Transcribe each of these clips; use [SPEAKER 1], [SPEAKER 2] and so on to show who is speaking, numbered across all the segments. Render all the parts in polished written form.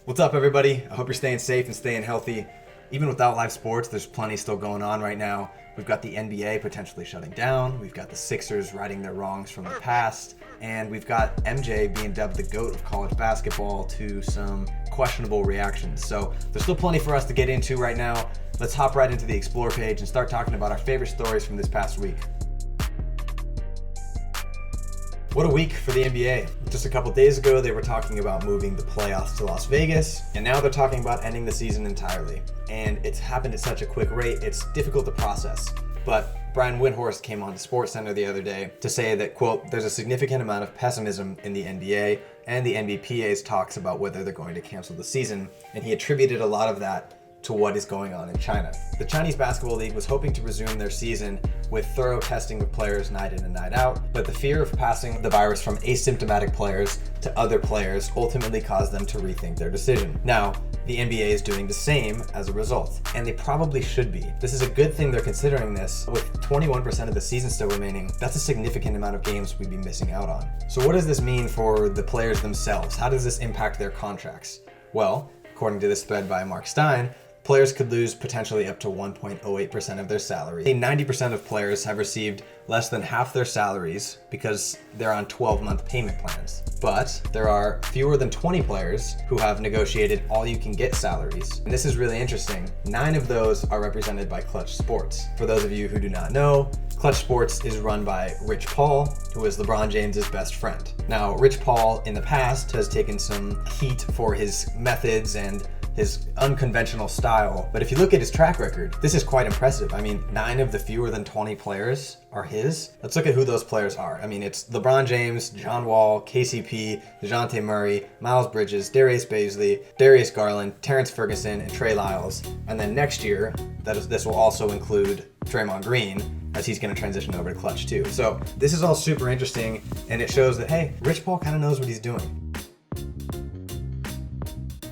[SPEAKER 1] What's up, everybody? I hope you're staying safe and staying healthy. Even without live sports, there's plenty still going on right now. We've got the NBA potentially shutting down. We've got the Sixers righting their wrongs from the past. And we've got MJ being dubbed the GOAT of college basketball to some questionable reactions. So there's still plenty for us to get into right now. Let's hop right into the Explore page and start talking about our favorite stories from this past week. What a week for the NBA. Just a couple days ago, they were talking about moving the playoffs to Las Vegas, and now they're talking about ending the season entirely. And it's happened at such a quick rate, it's difficult to process. But Brian Windhorst came on to SportsCenter the other day to say that, quote, there's a significant amount of pessimism in the NBA and the NBPA's talks about whether they're going to cancel the season, and he attributed a lot of that to what is going on in China. The Chinese Basketball League was hoping to resume their season with thorough testing of players night in and night out, but the fear of passing the virus from asymptomatic players to other players ultimately caused them to rethink their decision. Now, the NBA is doing the same as a result, and they probably should be. This is a good thing they're considering this. With 21% of the season still remaining, that's a significant amount of games we'd be missing out on. So what does this mean for the players themselves? How does this impact their contracts? Well, according to this thread by Mark Stein, players could lose potentially up to 1.08% of their salary. 90% of players have received less than half their salaries because they're on 12-month payment plans. But there are fewer than 20 players who have negotiated all-you-can-get salaries. And this is really interesting. 9 of those are represented by Clutch Sports. For those of you who do not know, Clutch Sports is run by Rich Paul, who is LeBron James's best friend. Now, Rich Paul in the past has taken some heat for his methods and his unconventional style, but if you look at his track record, this is quite impressive. I mean, 9 of the fewer than 20 players are his. Let's look at who those players are. I mean, it's LeBron James, John Wall, KCP, DeJounte Murray, Miles Bridges, Darius Baisley, Darius Garland, Terrence Ferguson, and Trey Lyles. And then next year, this will also include Draymond Green, as he's going to transition over to Clutch too. So this is all super interesting, and it shows that, hey, Rich Paul kind of knows what he's doing.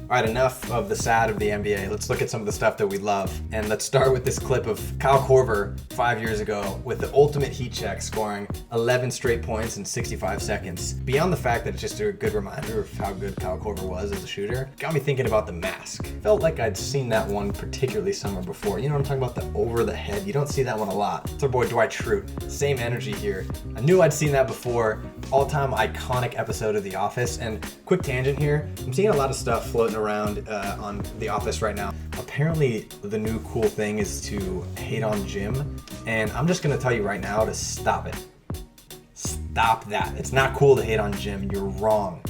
[SPEAKER 1] All right, enough of the sad of the NBA. Let's look at some of the stuff that we love. And let's start with this clip of Kyle Korver 5 years ago with the ultimate heat check, scoring 11 straight points in 65 seconds. Beyond the fact that it's just a good reminder of how good Kyle Korver was as a shooter, got me thinking about the mask. Felt like I'd seen that one particularly somewhere before. You know what I'm talking about? The over the head. You don't see that one a lot. It's our boy Dwight Schrute. Same energy here. I knew I'd seen that before. All-time iconic episode of The Office. And quick tangent here, I'm seeing a lot of stuff floating around on The Office right now. Apparently the new cool thing is to hate on Jim, and I'm just gonna tell you right now to stop it. Stop that. It's not cool to hate on Jim. You're wrong.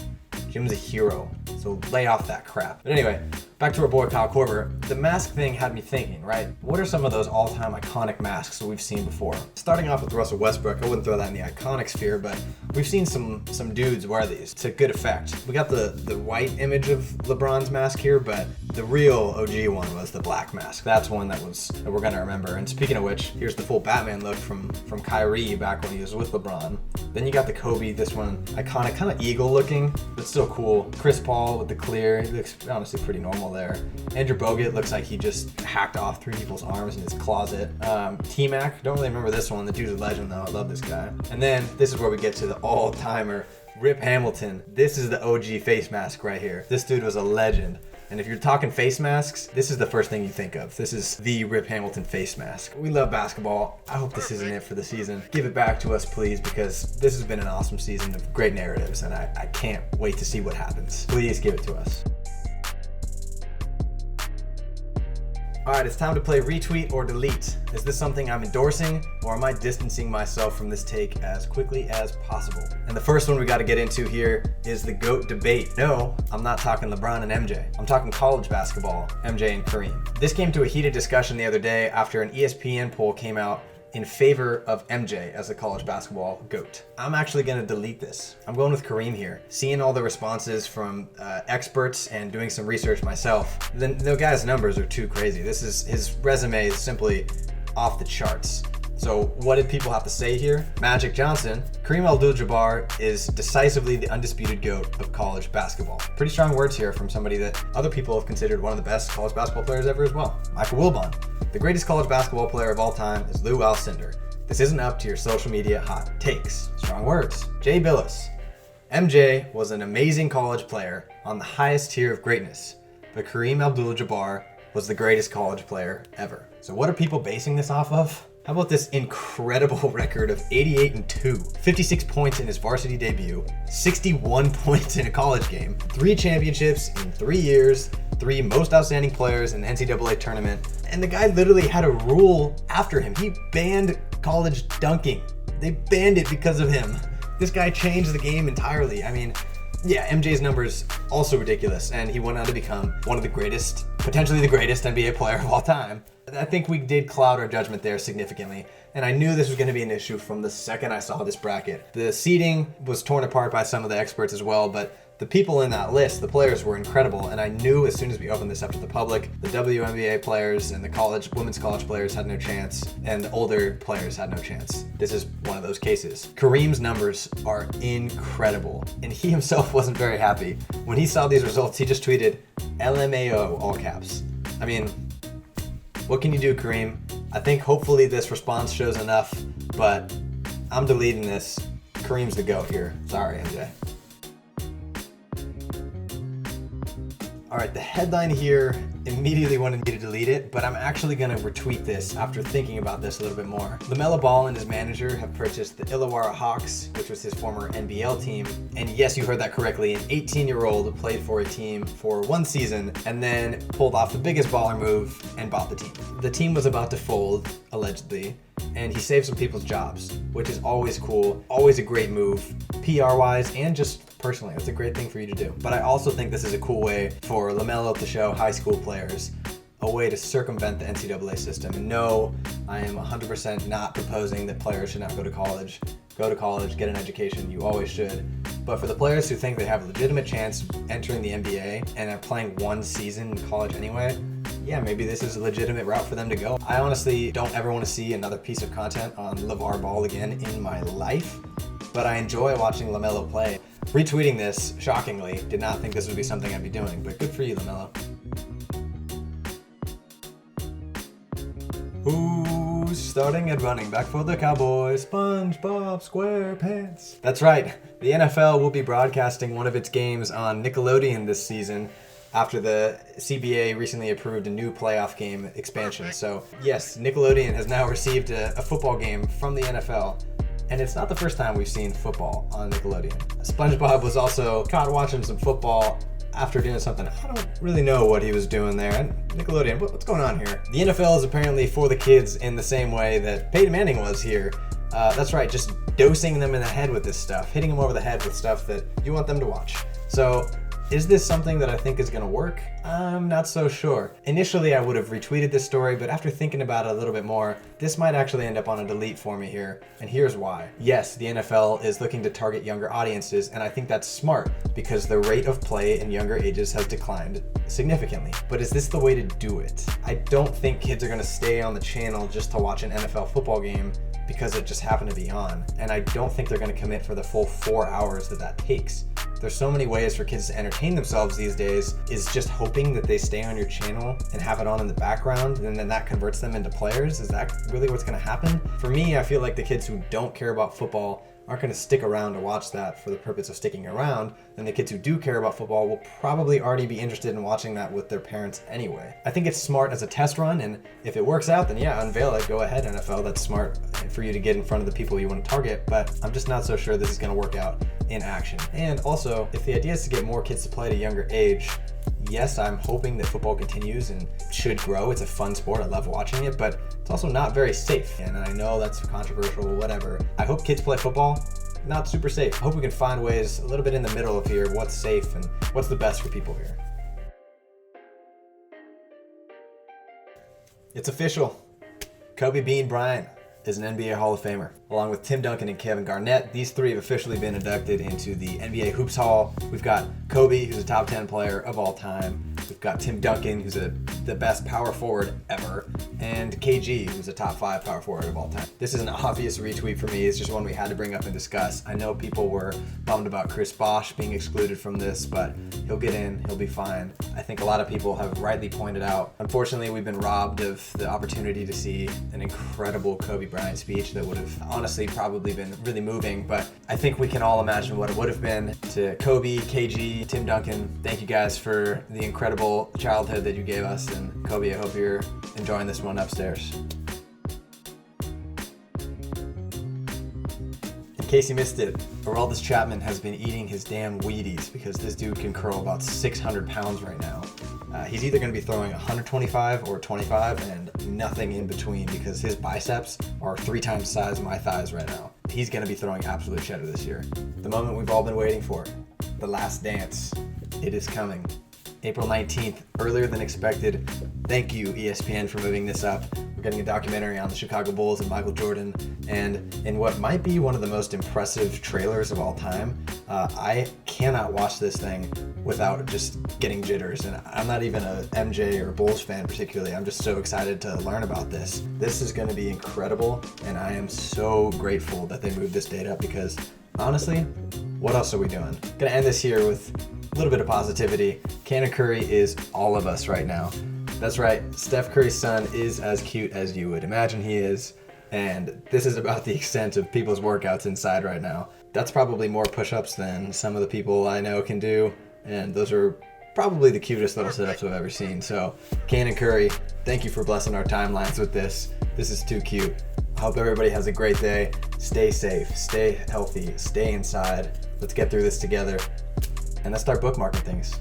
[SPEAKER 1] Jim's a hero, so lay off that crap. But anyway, back to our boy Kyle Korver. The mask thing had me thinking, right? What are some of those all-time iconic masks that we've seen before? Starting off with Russell Westbrook, I wouldn't throw that in the iconic sphere, but we've seen some dudes wear these to good effect. We got the white image of LeBron's mask here, but the real OG one was the black mask. That's one that we're gonna remember. And speaking of which, here's the full Batman look from Kyrie back when he was with LeBron. Then you got the Kobe, this one iconic, kind of eagle looking, but still cool. Chris Paul with the clear, he looks honestly pretty normal there. Andrew Bogut looks like he just hacked off 3 people's arms in his closet. T-Mac, don't really remember this one. The dude's a legend though, I love this guy. And then this is where we get to the all-timer, Rip Hamilton. This is the OG face mask right here. This dude was a legend. And if you're talking face masks, this is the first thing you think of. This is the Rip Hamilton face mask. We love basketball. I hope this isn't it for the season. Give it back to us, please, because this has been an awesome season of great narratives, and I can't wait to see what happens. Please give it to us. All right, it's time to play retweet or delete. Is this something I'm endorsing, or am I distancing myself from this take as quickly as possible? And the first one we got to get into here is the GOAT debate. No, I'm not talking LeBron and MJ. I'm talking college basketball, MJ and Kareem. This came to a heated discussion the other day after an ESPN poll came out in favor of MJ as the college basketball GOAT. I'm actually going to delete this. I'm going with Kareem here. Seeing all the responses from experts and doing some research myself, the guy's numbers are too crazy. His resume is simply off the charts. So what did people have to say here? Magic Johnson, Kareem Abdul-Jabbar is decisively the undisputed GOAT of college basketball. Pretty strong words here from somebody that other people have considered one of the best college basketball players ever as well. Michael Wilbon, the greatest college basketball player of all time is Lou Alcindor. This isn't up to your social media hot takes. Strong words. Jay Billis, MJ was an amazing college player on the highest tier of greatness, but Kareem Abdul-Jabbar was the greatest college player ever. So what are people basing this off of? How about this incredible record of 88-2, 56 points in his varsity debut, 61 points in a college game, 3 championships in 3 years, 3 most outstanding players in the NCAA tournament, and the guy literally had a rule after him. He banned college dunking. They banned it because of him. This guy changed the game entirely. I mean, yeah, MJ's numbers also ridiculous, and he went on to become one of the greatest, potentially the greatest NBA player of all time. I think we did cloud our judgment there significantly, and I knew this was going to be an issue from the second I saw this bracket. The seeding was torn apart by some of the experts as well, but the people in that list, the players, were incredible, and I knew as soon as we opened this up to the public, the WNBA players and the women's college players had no chance, and the older players had no chance. This is one of those cases. Kareem's numbers are incredible, and he himself wasn't very happy. When he saw these results, he just tweeted, LMAO, all caps. I mean, what can you do, Kareem? I think hopefully this response shows enough, but I'm deleting this. Kareem's the GOAT here. Sorry, MJ. All right, the headline here immediately wanted me to delete it, but I'm actually going to retweet this after thinking about this a little bit more. LaMelo Ball and his manager have purchased the Illawarra Hawks, which was his former NBL team. And yes, you heard that correctly. An 18-year-old played for a team for 1 season and then pulled off the biggest baller move and bought the team. The team was about to fold, allegedly, and he saved some people's jobs, which is always cool, always a great move, PR-wise and just personally. It's a great thing for you to do. But I also think this is a cool way for LaMelo to show high school players a way to circumvent the NCAA system. And no, I am 100% not proposing that players should not go to college. Go to college, get an education, you always should. But for the players who think they have a legitimate chance entering the NBA and are playing 1 season in college anyway, yeah, maybe this is a legitimate route for them to go. I honestly don't ever want to see another piece of content on LeVar Ball again in my life, but I enjoy watching LaMelo play. Retweeting this, shockingly, did not think this would be something I'd be doing, but good for you, LaMelo. Who's starting at running back for the Cowboys? SpongeBob SquarePants. That's right, the NFL will be broadcasting one of its games on Nickelodeon this season after the CBA recently approved a new playoff game expansion. So yes, Nickelodeon has now received a football game from the NFL. And it's not the first time we've seen football on Nickelodeon. SpongeBob was also caught watching some football after doing something. I don't really know what he was doing there. And Nickelodeon, what's going on here? The NFL is apparently for the kids in the same way that Peyton Manning was here. That's right, just dosing them in the head with this stuff, hitting them over the head with stuff that you want them to watch. So, is this something that I think is gonna work? I'm not so sure. Initially, I would have retweeted this story, but after thinking about it a little bit more, this might actually end up on a delete for me here, and here's why. Yes, the NFL is looking to target younger audiences, and I think that's smart because the rate of play in younger ages has declined significantly. But is this the way to do it? I don't think kids are gonna stay on the channel just to watch an NFL football game because it just happened to be on, and I don't think they're gonna commit for the full 4 hours that takes. There's so many ways for kids to entertain themselves these days. Is just hoping that they stay on your channel and have it on in the background and then that converts them into players? Is that really what's gonna happen? For me, I feel like the kids who don't care about football aren't going to stick around to watch that for the purpose of sticking around, then the kids who do care about football will probably already be interested in watching that with their parents anyway. I think it's smart as a test run, and if it works out, then yeah, unveil it, go ahead NFL, that's smart for you to get in front of the people you want to target, but I'm just not so sure this is going to work out in action. And also, if the idea is to get more kids to play at a younger age, yes, I'm hoping that football continues and should grow. It's a fun sport. I love watching it, but it's also not very safe. And I know that's controversial, whatever. I hope kids play football. Not super safe. I hope we can find ways a little bit in the middle of here, what's safe and what's the best for people here. It's official. Kobe Bean Bryant is an NBA Hall of Famer. Along with Tim Duncan and Kevin Garnett, these three have officially been inducted into the NBA Hoops Hall. We've got Kobe, who's a top 10 player of all time. We've got Tim Duncan, who's the best power forward ever. And KG, who's a top 5 power forward of all time. This is an obvious retweet for me. It's just one we had to bring up and discuss. I know people were bummed about Chris Bosh being excluded from this, but he'll get in, he'll be fine. I think a lot of people have rightly pointed out. Unfortunately, we've been robbed of the opportunity to see an incredible Kobe Bryant speech that would have honestly probably been really moving, but I think we can all imagine what it would have been. To Kobe, KG, Tim Duncan, thank you guys for the incredible childhood that you gave us, and Kobe, I hope you're enjoying this one upstairs. In case you missed it, Aroldis Chapman has been eating his damn Wheaties because this dude can curl about 600 pounds right now. He's either going to be throwing 125 or 25 and nothing in between because his biceps are 3 times the size of my thighs right now. He's going to be throwing absolute cheddar this year. The moment we've all been waiting for, the last dance. It is coming. April 19th, earlier than expected. Thank you, ESPN, for moving this up. We're getting a documentary on the Chicago Bulls and Michael Jordan, and in what might be one of the most impressive trailers of all time. I cannot watch this thing without just getting jitters, and I'm not even a MJ or Bulls fan particularly. I'm just so excited to learn about this. This is going to be incredible, and I am so grateful that they moved this date up because, honestly, what else are we doing? Gonna end this here with a little bit of positivity. Cannon Curry is all of us right now. That's right, Steph Curry's son is as cute as you would imagine he is, and this is about the extent of people's workouts inside right now. That's probably more push-ups than some of the people I know can do, and those are probably the cutest little sit-ups I've ever seen. So, Cannon Curry, thank you for blessing our timelines with this. This is too cute. I hope everybody has a great day. Stay safe, stay healthy, stay inside. Let's get through this together, and let's start bookmarking things.